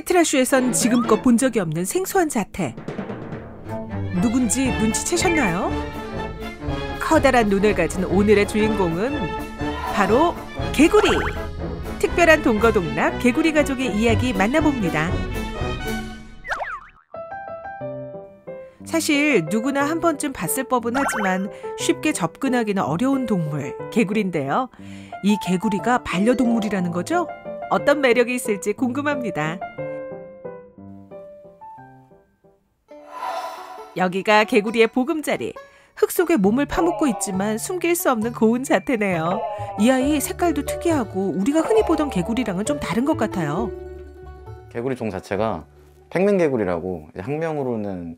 페트라슈에선 지금껏 본 적이 없는 생소한 자태. 누군지 눈치채셨나요? 커다란 눈을 가진 오늘의 주인공은 바로 개구리! 특별한 동거동락 개구리 가족의 이야기 만나봅니다. 사실 누구나 한 번쯤 봤을 법은 하지만 쉽게 접근하기는 어려운 동물, 개구리인데요. 이 개구리가 반려동물이라는 거죠? 어떤 매력이 있을지 궁금합니다. 여기가 개구리의 보금자리. 흙 속에 몸을 파묻고 있지만 숨길 수 없는 고운 자태네요. 이 아이 색깔도 특이하고 우리가 흔히 보던 개구리랑은 좀 다른 것 같아요. 개구리 종 자체가 팽맨개구리라고, 학명으로는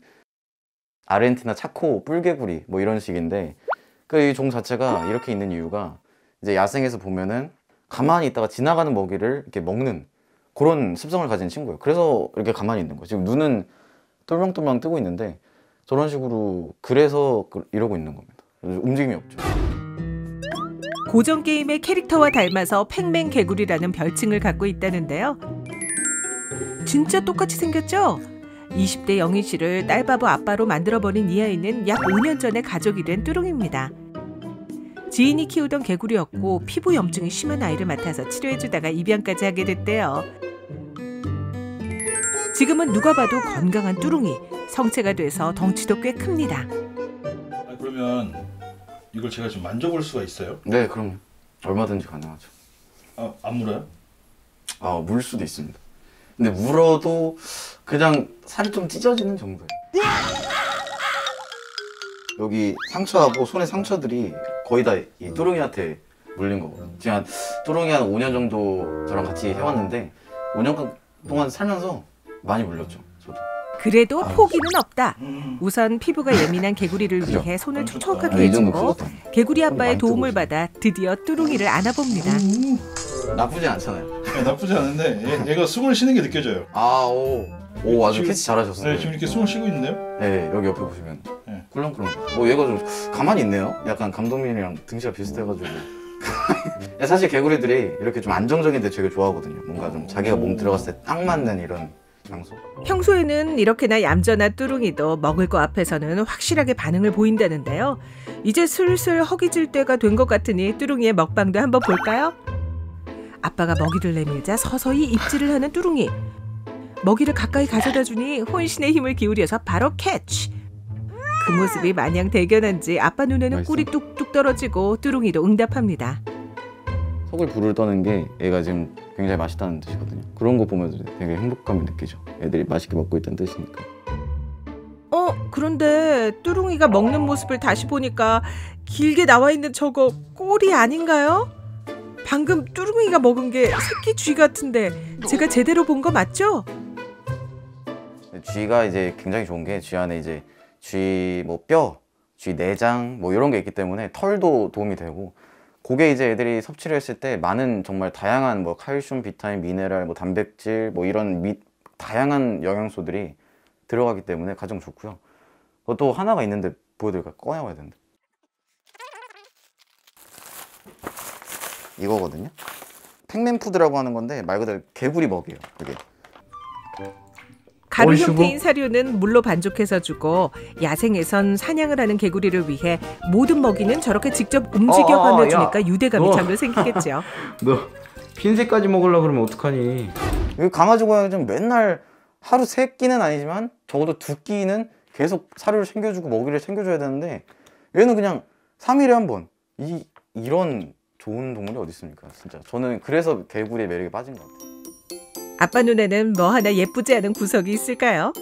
아르헨티나 차코 뿔개구리 뭐 이런 식인데, 그 이 종 자체가 이렇게 있는 이유가 이제 야생에서 보면은 가만히 있다가 지나가는 먹이를 이렇게 먹는 그런 습성을 가진 친구예요. 그래서 이렇게 가만히 있는 거예요. 지금 눈은 똘망똘망 뜨고 있는데 저런 식으로, 그래서 이러고 있는 겁니다. 움직임이 없죠. 고전 게임의 캐릭터와 닮아서 팽맨 개구리라는 별칭을 갖고 있다는데요. 진짜 똑같이 생겼죠? 20대 영희 씨를 딸바보 아빠로 만들어버린 이 아이는 약 5년 전에 가족이 된 뚜룽입니다. 지인이 키우던 개구리였고 피부 염증이 심한 아이를 맡아서 치료해주다가 입양까지 하게 됐대요. 지금은 누가 봐도 건강한 뚜룽이, 성체가 돼서 덩치도 꽤 큽니다. 그러면 이걸 제가 좀 만져볼 수가 있어요? 네, 그럼 얼마든지 가능하죠. 안 물어요? 물 수도 있습니다. 근데 물어도 그냥 살이 좀 찢어지는 정도예요. 여기 상처하고 손의 상처들이 거의 다 이 뚜룽이한테 물린 거거든요. 제가 뚜룽이 한 5년 정도 저랑 같이 해왔는데 5년 동안 살면서 많이 물렸죠, 저도. 그래도 포기는 없다. 우선 피부가 예민한 개구리를 위해 손을 촉촉하게 해주고 개구리 아빠의 도움을 받아 드디어 뚜룽이를 안아봅니다. 나쁘지 않잖아요. 네, 나쁘지 않은데 얘가 숨을 쉬는 게 느껴져요. 오, 아주 캐치 잘하셨어요. 네, 지금 이렇게 숨을 쉬고 있는데요? 네, 여기 옆에 보시면 네. 꿀렁꿀렁. 얘가 좀 가만히 있네요. 약간 감독님이랑 등치가 비슷해가지고. 사실 개구리들이 이렇게 좀 안정적인 데 되게 좋아하거든요. 뭔가 좀 자기가 몸 들어갔을 때 딱 맞는 이런 장소. 평소에는 이렇게나 얌전한 뚜룽이도 먹을 거 앞에서는 확실하게 반응을 보인다는데요. 이제 슬슬 허기질 때가 된 것 같으니 뚜룽이의 먹방도 한번 볼까요? 아빠가 먹이를 내밀자 서서히 입질을 하는 뚜룽이. 먹이를 가까이 가져다 주니 혼신의 힘을 기울여서 바로 캐치. 그 모습이 마냥 대견한지 아빠 눈에는 꿀이 뚝뚝 떨어지고 뚜룽이도 응답합니다. 속을 부를 떠는 게 얘가 지금 굉장히 맛있다는 뜻이거든요. 그런 거 보면 되게 행복감이 느끼죠. 애들이 맛있게 먹고 있다는 뜻이니까. 그런데 뚜룽이가 먹는 모습을 다시 보니까 길게 나와 있는 저거 꼴이 아닌가요? 방금 뚜룽이가 먹은 게 새끼 쥐 같은데 제가 제대로 본 거 맞죠? 쥐가 이제 굉장히 좋은 게 쥐 안에 이제 쥐 뭐 뼈, 쥐 내장 뭐 이런 게 있기 때문에 털도 도움이 되고, 그게 이제 애들이 섭취를 했을 때 많은 정말 다양한 뭐 칼슘, 비타민, 미네랄, 뭐 단백질 뭐 이런 다양한 영양소들이 들어가기 때문에 가장 좋고요. 또 하나가 있는데 보여드릴까요? 꺼내와야 되는데. 이거거든요. 팽맨푸드라고 하는 건데 말 그대로 개구리 먹이에요, 그게. 가루 형태인 사료는 물로 반죽해서 주고 야생에선 사냥을 하는 개구리를 위해 모든 먹이는 저렇게 직접 움직여 건네주니까 유대감이 절로 생기겠죠. 너 핀셋까지 먹으려고 그러면 어떡하니? 여기 강아지 고양이 좀 맨날 하루 3끼는 아니지만 적어도 2끼는 계속 사료를 챙겨주고 먹이를 챙겨줘야 되는데 얘는 그냥 3일에 한 번. 이런 좋은 동물이 어디 있습니까, 진짜. 저는 그래서 개구리의 매력에 빠진 것 같아요. 아빠 눈에는 뭐 하나 예쁘지 않은 구석이 있을까요?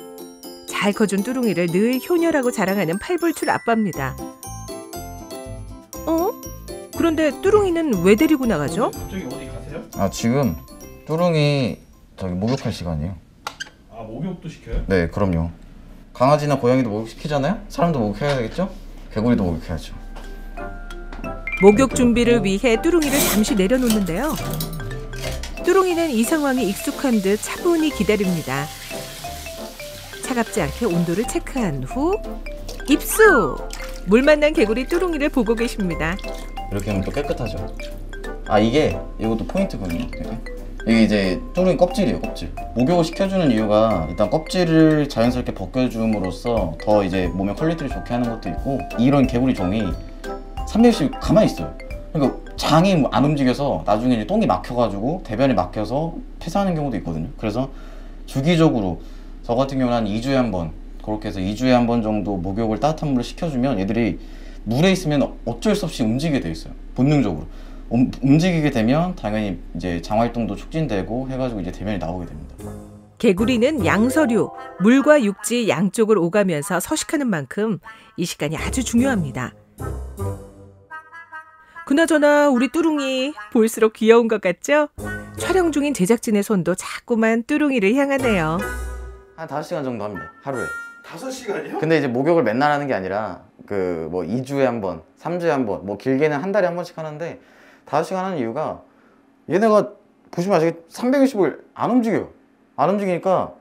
잘 커준 뚜룽이를 늘 효녀라고 자랑하는 팔불출 아빠입니다. 그런데 뚜룽이는 왜 데리고 나가죠? 갑자기 어디 가세요? 지금 뚜룽이 저기 목욕할 시간이에요. 목욕도 시켜요? 네, 그럼요. 강아지나 고양이도 목욕시키잖아요? 사람도 목욕해야 되겠죠? 개구리도 목욕해야죠. 목욕 준비를 위해 뚜룽이를 잠시 내려놓는데요. 뚜룽이는 이 상황이 익숙한 듯 차분히 기다립니다. 차갑지 않게 온도를 체크한 후 입수! 물 만난 개구리 뚜룽이를 보고 계십니다. 이렇게 하면 또 깨끗하죠. 이것도 포인트거든요. 이게 이제 뚜루이 껍질이에요, 껍질. 목욕을 시켜주는 이유가 일단 껍질을 자연스럽게 벗겨줌으로써 더 이제 몸의 퀄리티를 좋게 하는 것도 있고, 이런 개구리 종이 300씩 가만히 있어요. 그러니까 장이 안 움직여서 나중에 이제 똥이 막혀가지고 대변이 막혀서 폐사하는 경우도 있거든요. 그래서 주기적으로 저 같은 경우는 한 2주에 한 번, 그렇게 해서 2주에 한 번 정도 목욕을 따뜻한 물을 시켜주면 얘들이 물에 있으면 어쩔 수 없이 움직이게 돼 있어요. 본능적으로. 움직이게 되면 당연히 이제 장활동도 촉진되고 해가지고 이제 대변이 나오게 됩니다. 개구리는 양서류, 물과 육지 양쪽을 오가면서 서식하는 만큼 이 시간이 아주 중요합니다. 그나저나 우리 뚜룽이 볼수록 귀여운 것 같죠? 촬영 중인 제작진의 손도 자꾸만 뚜룽이를 향하네요. 한 5시간 정도 합니다, 하루에. 5시간이요? 근데 이제 목욕을 맨날 하는 게 아니라 그 뭐 2주에 한 번, 3주에 한 번, 뭐 길게는 한 달에 한 번씩 하는데 5시간 하는 이유가 얘네가 보시면 아시겠지만 365일 안 움직여요. 안 움직이니까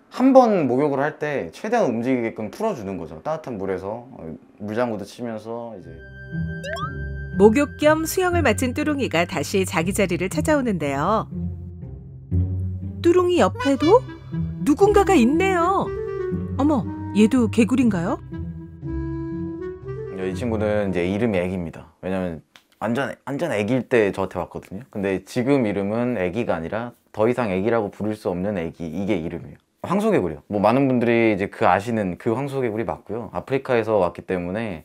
한 번 목욕을 할 때 최대한 움직이게끔 풀어주는 거죠. 따뜻한 물에서 물장구도 치면서 이제. 목욕 겸 수영을 마친 뚜룽이가 다시 자기 자리를 찾아오는데요. 뚜룽이 옆에도 누군가가 있네요. 어머, 얘도 개구리인가요? 이 친구는 이제 이름이 애기입니다. 왜냐면 완전 애기일 때 저한테 왔거든요. 근데 지금 이름은 애기가 아니라 더 이상 애기라고 부를 수 없는 애기, 이게 이름이에요. 황소개구리요. 뭐 많은 분들이 이제 아시는 그 황소개구리 맞고요. 아프리카에서 왔기 때문에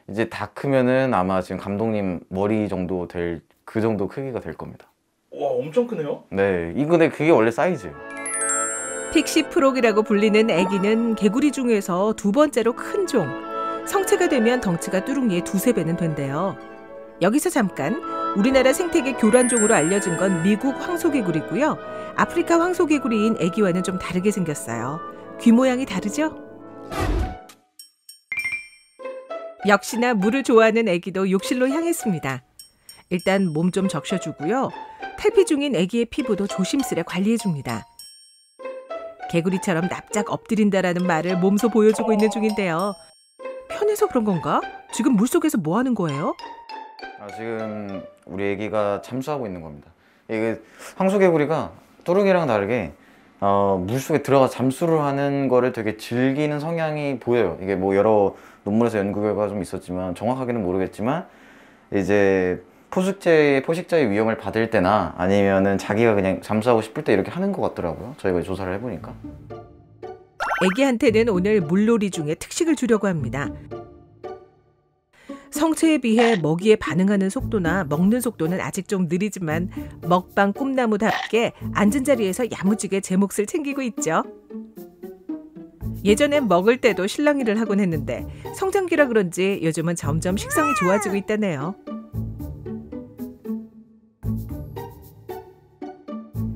이제 다 크면은 아마 지금 감독님 머리 정도 될 그 정도 크기가 될 겁니다. 와, 엄청 크네요. 네, 근데 그게 원래 사이즈예요. 픽시 프록이라고 불리는 애기는 개구리 중에서 두 번째로 큰 종. 성체가 되면 덩치가 뚜룽이의 2~3배는 된대요. 여기서 잠깐, 우리나라 생태계 교란종으로 알려진 건 미국 황소개구리고요. 아프리카 황소개구리인 애기와는 좀 다르게 생겼어요. 귀 모양이 다르죠? 역시나 물을 좋아하는 애기도 욕실로 향했습니다. 일단 몸 좀 적셔주고요. 탈피 중인 애기의 피부도 조심스레 관리해줍니다. 개구리처럼 납작 엎드린다라는 말을 몸소 보여주고 있는 중인데요. 편해서 그런 건가? 지금 물속에서 뭐 하는 거예요? 지금 우리 애기가 잠수하고 있는 겁니다. 이게 황소개구리가 뚜룩이랑 다르게 물속에 들어가 잠수를 하는 거를 되게 즐기는 성향이 보여요. 이게 뭐 여러 논문에서 연구 결과가 좀 있었지만 정확하게는 모르겠지만 이제 포식자의 위험을 받을 때나 아니면은 자기가 그냥 잠수하고 싶을 때 이렇게 하는 것 같더라고요. 저희가 조사를 해보니까. 애기한테는 오늘 물놀이 중에 특식을 주려고 합니다. 성체에 비해 먹이에 반응하는 속도나 먹는 속도는 아직 좀 느리지만 먹방 꿈나무답게 앉은 자리에서 야무지게 제 몫을 챙기고 있죠. 예전엔 먹을 때도 실랑이를 하곤 했는데 성장기라 그런지 요즘은 점점 식성이 좋아지고 있다네요.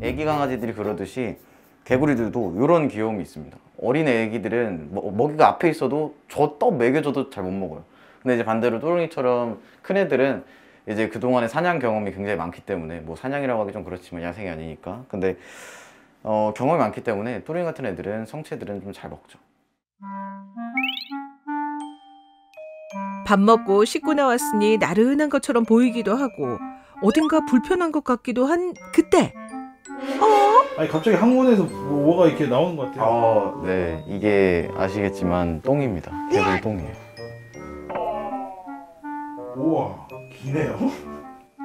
애기 강아지들이 그러듯이 개구리들도 이런 귀여움이 있습니다. 어린 애기들은 먹이가 앞에 있어도 저 떡 먹여줘도 잘 못 먹어요. 근데 이제 반대로 또롱이처럼 큰 애들은 이제 그동안의 사냥 경험이 굉장히 많기 때문에 뭐 사냥이라고 하기 좀 그렇지만 야생이 아니니까 근데 경험이 많기 때문에 또롱이 같은 애들은 성체들은 좀 잘 먹죠. 밥 먹고 씻고 나왔으니 나른한 것처럼 보이기도 하고 어딘가 불편한 것 같기도 한 그때 아니 갑자기 항문에서 뭐가 이렇게 나오는 것 같아요. 네, 이게 아시겠지만 똥입니다. 개구리 똥이에요. 우와, 기네요.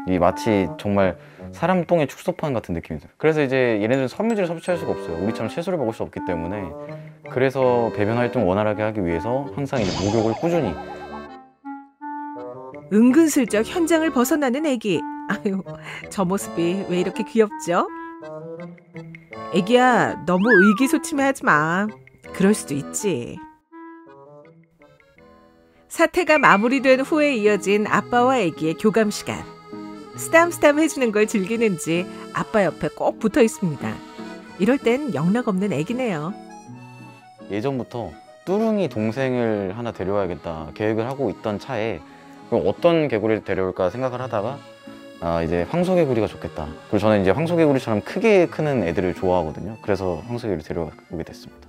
이 마치 정말 사람 똥의 축소판 같은 느낌이 들어요. 그래서 이제 얘네들은 섬유질을 섭취할 수가 없어요. 우리처럼 채소를 먹을 수 없기 때문에 그래서 배변 활동을 원활하게 하기 위해서 항상 이제 목욕을 꾸준히. 은근슬쩍 현장을 벗어나는 애기. 아유, 저 모습이 왜 이렇게 귀엽죠? 애기야, 너무 의기소침해하지 마. 그럴 수도 있지. 사태가 마무리된 후에 이어진 아빠와 애기의 교감 시간. 쓰담쓰담 해주는 걸 즐기는지 아빠 옆에 꼭 붙어 있습니다. 이럴 땐 영락없는 애기네요. 예전부터 뚜룽이 동생을 하나 데려와야겠다 계획을 하고 있던 차에 그럼 어떤 개구리를 데려올까 생각을 하다가 이제 황소개구리가 좋겠다. 그리고 저는 이제 황소개구리처럼 크게 크는 애들을 좋아하거든요. 그래서 황소개구리를 데려오게 됐습니다.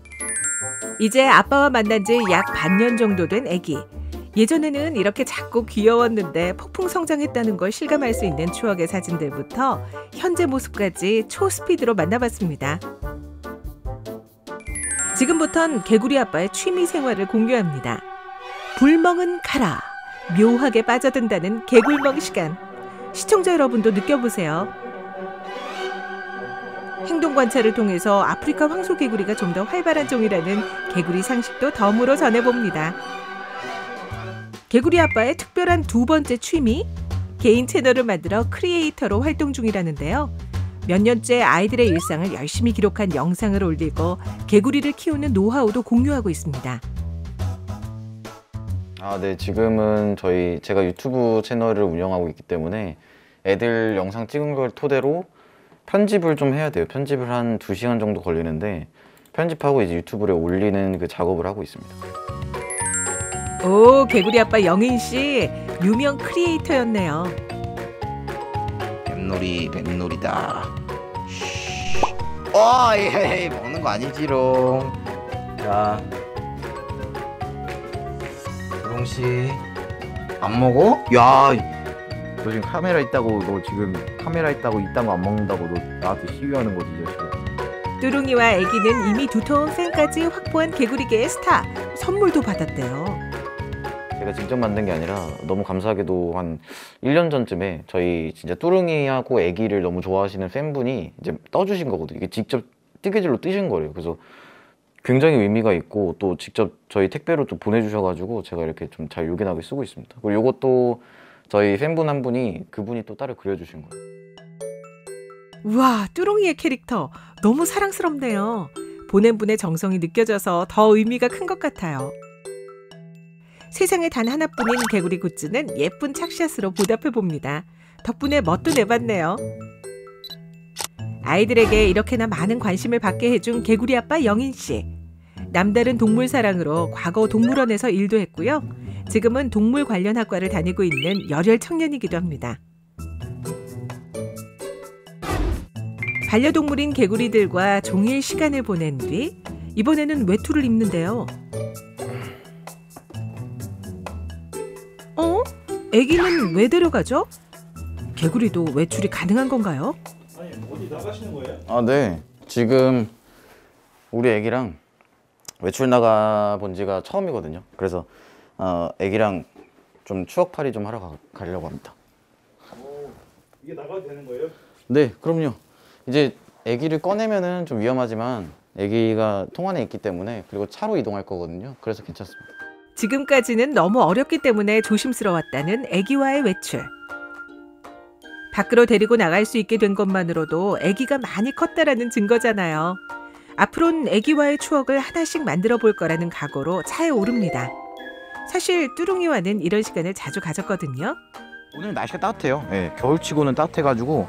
이제 아빠와 만난 지 약 반년 정도 된 애기. 예전에는 이렇게 작고 귀여웠는데 폭풍 성장했다는 걸 실감할 수 있는 추억의 사진들부터 현재 모습까지 초스피드로 만나봤습니다. 지금부턴 개구리 아빠의 취미 생활을 공유합니다. 불멍은 가라. 묘하게 빠져든다는 개굴멍 시간. 시청자 여러분도 느껴보세요. 행동 관찰을 통해서 아프리카 황소개구리가 좀 더 활발한 종이라는 개구리 상식도 덤으로 전해봅니다. 개구리 아빠의 특별한 두 번째 취미, 개인 채널을 만들어 크리에이터로 활동 중이라는데요. 몇 년째 아이들의 일상을 열심히 기록한 영상을 올리고 개구리를 키우는 노하우도 공유하고 있습니다. 네. 지금은 제가 유튜브 채널을 운영하고 있기 때문에 애들 영상 찍은 걸 토대로 편집을 좀 해야 돼요. 편집을 한 2시간 정도 걸리는데 편집하고 이제 유튜브에 올리는 그 작업을 하고 있습니다. 오, 개구리 아빠 영인 씨 유명 크리에이터였네요. 뱀놀이다. 에이, 먹는 거 아니지롱. 자, 두롱씨 안 먹어? 야, 너 지금 카메라 있다고 이딴 거 안 먹는다고 너 나한테 시위하는 거지, 이 자식아. 뚜룽이와 애기는 이미 두터운 팬까지 확보한 개구리계의 스타. 선물도 받았대요. 제가 직접 만든 게 아니라 너무 감사하게도 한 1년 전쯤에 저희 진짜 뚜룽이하고 애기를 너무 좋아하시는 팬분이 이제 떠주신 거거든요. 이게 직접 뜨개질로 뜨신 거예요. 그래서 굉장히 의미가 있고 또 직접 저희 택배로 또 보내주셔가지고 제가 이렇게 좀 잘 요긴하게 쓰고 있습니다. 그리고 이것도 저희 팬분 한 분이 그분이 또 따로 그려주신 거예요. 우와, 뚜룽이의 캐릭터 너무 사랑스럽네요. 보낸 분의 정성이 느껴져서 더 의미가 큰 것 같아요. 세상에 단 하나뿐인 개구리 굿즈는 예쁜 착샷으로 보답해봅니다. 덕분에 멋도 내봤네요. 아이들에게 이렇게나 많은 관심을 받게 해준 개구리 아빠 영인씨. 남다른 동물 사랑으로 과거 동물원에서 일도 했고요. 지금은 동물 관련 학과를 다니고 있는 열혈 청년이기도 합니다. 반려동물인 개구리들과 종일 시간을 보낸 뒤 이번에는 외투를 입는데요. 애기는 왜 데려가죠? 개구리도 외출이 가능한 건가요? 아니 어디 나가시는 거예요? 네. 지금 우리 애기랑 외출 나가 본 지가 처음이거든요. 그래서 애기랑 좀 추억팔이 좀 하러 가려고 합니다. 이게 나가도 되는 거예요? 네, 그럼요. 이제 애기를 꺼내면은 좀 위험하지만 애기가 통 안에 있기 때문에 그리고 차로 이동할 거거든요. 그래서 괜찮습니다. 지금까지는 너무 어렵기 때문에 조심스러웠다는 애기와의 외출. 밖으로 데리고 나갈 수 있게 된 것만으로도 애기가 많이 컸다라는 증거잖아요. 앞으로는 애기와의 추억을 하나씩 만들어 볼 거라는 각오로 차에 오릅니다. 사실 뚜룽이와는 이런 시간을 자주 가졌거든요. 오늘 날씨가 따뜻해요. 네, 겨울치고는 따뜻해가지고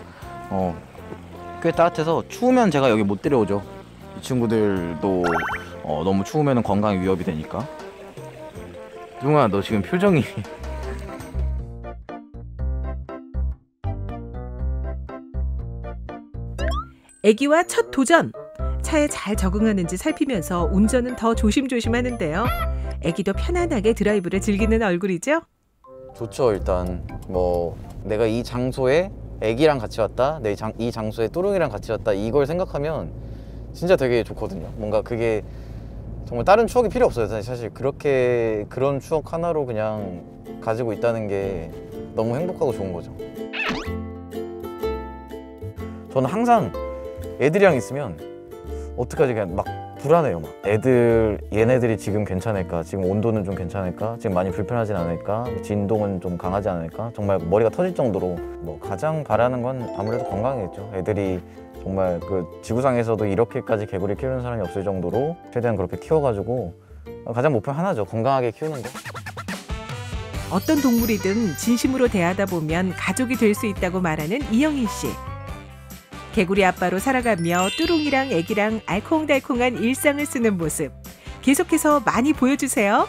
꽤 따뜻해서 추우면 제가 여기 못 데려오죠. 이 친구들도 너무 추우면 건강 위협이 되니까. 뚜룽아, 너 지금 표정이 애기와 첫 도전! 차에 잘 적응하는지 살피면서 운전은 더 조심조심 하는데요. 애기도 편안하게 드라이브를 즐기는 얼굴이죠? 좋죠. 일단 뭐 내가 이 장소에 애기랑 같이 왔다, 이 장소에 뚜룽이랑 같이 왔다, 이걸 생각하면 진짜 되게 좋거든요. 뭔가 그게 정말 다른 추억이 필요 없어요. 사실 그런 추억 하나로 그냥 가지고 있다는 게 너무 행복하고 좋은 거죠. 저는 항상 애들이랑 있으면 어떡하지, 그냥 막 불안해요. 막 얘네들이 지금 괜찮을까, 지금 온도는 좀 괜찮을까, 지금 많이 불편하진 않을까, 진동은 좀 강하지 않을까, 정말 머리가 터질 정도로. 뭐 가장 바라는 건 아무래도 건강이겠죠. 애들이 정말 그 지구상에서도 이렇게까지 개구리 키우는 사람이 없을 정도로 최대한 그렇게 키워가지고 가장 목표 하나죠. 건강하게 키우는 거. 어떤 동물이든 진심으로 대하다 보면 가족이 될 수 있다고 말하는 이영인 씨. 개구리 아빠로 살아가며 뚜룽이랑 애기랑 알콩달콩한 일상을 쓰는 모습 계속해서 많이 보여주세요.